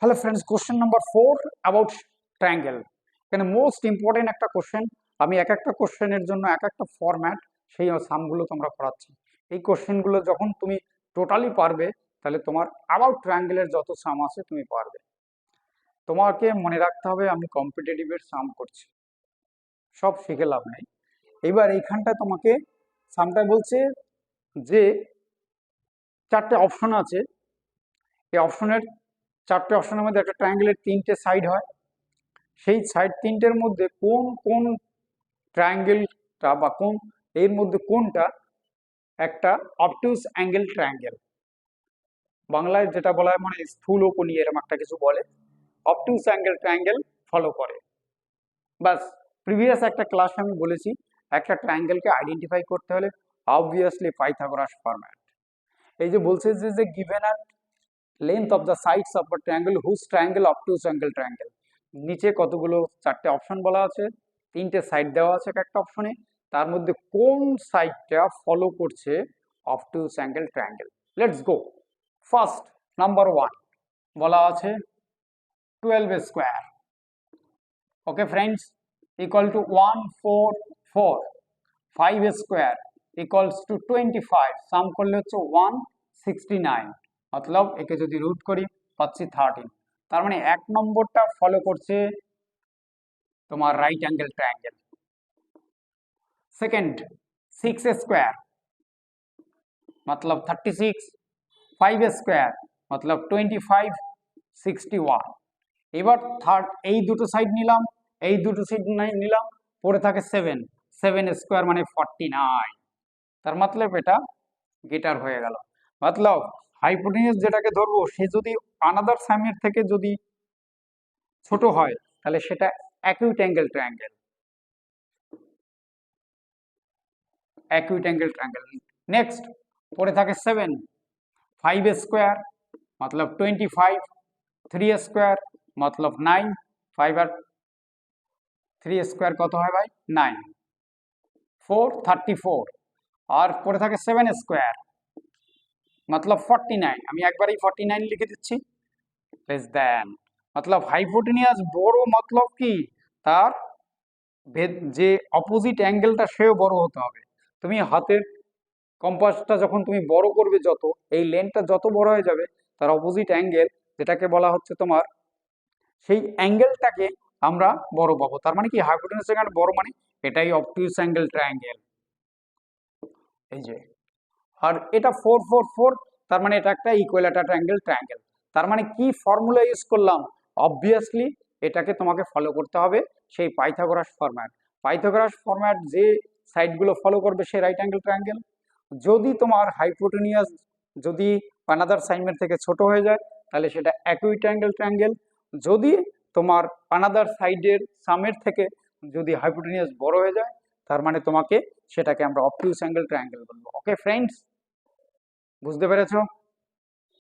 Hello friends, question number 4 about triangle. এখানে most important একটা question. আমি এক একটা কোশ্চেনের জন্য এক একটা ফরম্যাট, সেই সামগুলো তোমরা করাচ্ছি। এই কোশ্চেনগুলো যখন তুমি টোটালি পারবে, তাহলে তোমার অ্যাবাউট ট্রায়াঙ্গেলের যত সাম আছে তুমি পারবে। তোমাকে মনে রাখতে হবে আমি কম্পিটিটিভের সাম করছি, সব শিখে লাভ নেই। এবার এইখানটা তোমাকে সামটা বলছে যে চারটে অপশন আছে। এই চারটে অপশনের মধ্যে একটা ট্রায়াঙ্গেলের তিনটে সাইড হয়। সেই সাইড তিনটের মধ্যে কোন কোন ট্রায়াঙ্গেলটা বা কোন এর মধ্যে কোনটা একটা অবটিউস অ্যাঙ্গেল ট্রায়াঙ্গেল, বাংলায় যেটা বলা হয় মানে স্থূল ও কোণী, এরকম একটা কিছু বলে, অবটিউস অ্যাঙ্গেল ট্রায়াঙ্গেল ফলো করে। বাস, প্রিভিয়াস একটা ক্লাসে আমি বলেছি একটা ট্রায়াঙ্গেলকে আইডেন্টিফাই করতে হলে অবভিয়াসলি পাইথাগোরাস ফরম্যাট। এই যে বলছে যে গিভেন আট length of the sides of a triangle whose triangle obtuse angle triangle. নিচে কতগুলো চারটে অপশন বলা আছে, তিনটে সাইড দেওয়া আছে একটা অপশনে, তার মধ্যে কোন সাইডটা ফলো করছে obtuse angle triangle. Let's go. First number 1 বলা আছে 12 square. Okay friends, equal to 144। 5 square equals to 25, sum করলে হচ্ছে 169। মতলব একে যদি রুট করি পাচ্ছি 13। তার মানে এক নম্বরটা ফলো করছে তোমার right angle triangle. Second 6 square मतलब 36, 5 স্কোয়ার मतलब 25, 61। এবার থার্ড এই দুটো সাইড নিলাম, এই দুটো সাইড নিলাম, পড়ে থাকে 7 স্কোয়ার মানে 49। তার মতলব এটা গেটার হয়ে গেল। মতলব হাইপোটেনিয়াস যেটাকে ধরবো সে যদি আনাদার সাইমের থেকে যদি ছোট হয় তাহলে সেটা acute angle triangle. Acute angle triangle. Next পড়ে থাকে 7, 5 স্কোয়ার मतलब 25, 3 স্কোয়ার मतलब 9, 5 আর 3 স্কোয়ার কত হয় ভাই? 9, 4 34। আর পড়ে থাকে 7 স্কোয়ার मतलब 49। আমি একবারই 49 লিখে দিচ্ছি, লেস দেন। मतलब হাইপোটেনিয়াস বড় মতলব কি তার যে অপোজিট অ্যাঙ্গেলটা সেও বড় হতে হবে। তুমি হাতের কম্পাসটা যখন তুমি বড় করবে, যত এই লেন্থটা যত বড় হয়ে যাবে তার অপোজিট অ্যাঙ্গেল যেটাকে বলা হচ্ছে তোমার, সেই অ্যাঙ্গেলটাকে আমরা বড় পাবো। তার মানে কি হাইপোটেনিয়াস এখানে বড়, মানে এটাই অবটিউস অ্যাঙ্গেল ট্রায়াঙ্গেল। এই যে, আর এটা 4 4 4, তার মানে এটা একটা ইকুইল্যাটারাল অ্যাঙ্গেল ট্রায়াঙ্গেল। তার মানে কি ফর্মুলা ইউজ করলাম? অবভিয়াসলি এটাকে তোমাকে ফলো করতে হবে সেই পাইথাগোরাস ফরম্যাট। পাইথাগোরাস ফরম্যাট যে সাইডগুলো ফলো করবে সে রাইট অ্যাঙ্গেল ট্রায়াঙ্গেল। যদি তোমার হাইপোটেনিয়াস যদি অ্যানাদার সাইমের থেকে ছোট হয়ে যায় তাহলে সেটা অ্যাকিউট অ্যাঙ্গেল ট্রায়াঙ্গেল। যদি তোমার অ্যানাদার সাইডের সামের থেকে যদি হাইপোটেনিয়াস বড় হয়ে যায় তার মানে তোমাকে সেটাকে আমরা অবটিউস অ্যাঙ্গেল ট্রায়াঙ্গেল বলবো। ওকে ফ্রেন্ডস, বুঝতে পেরেছো?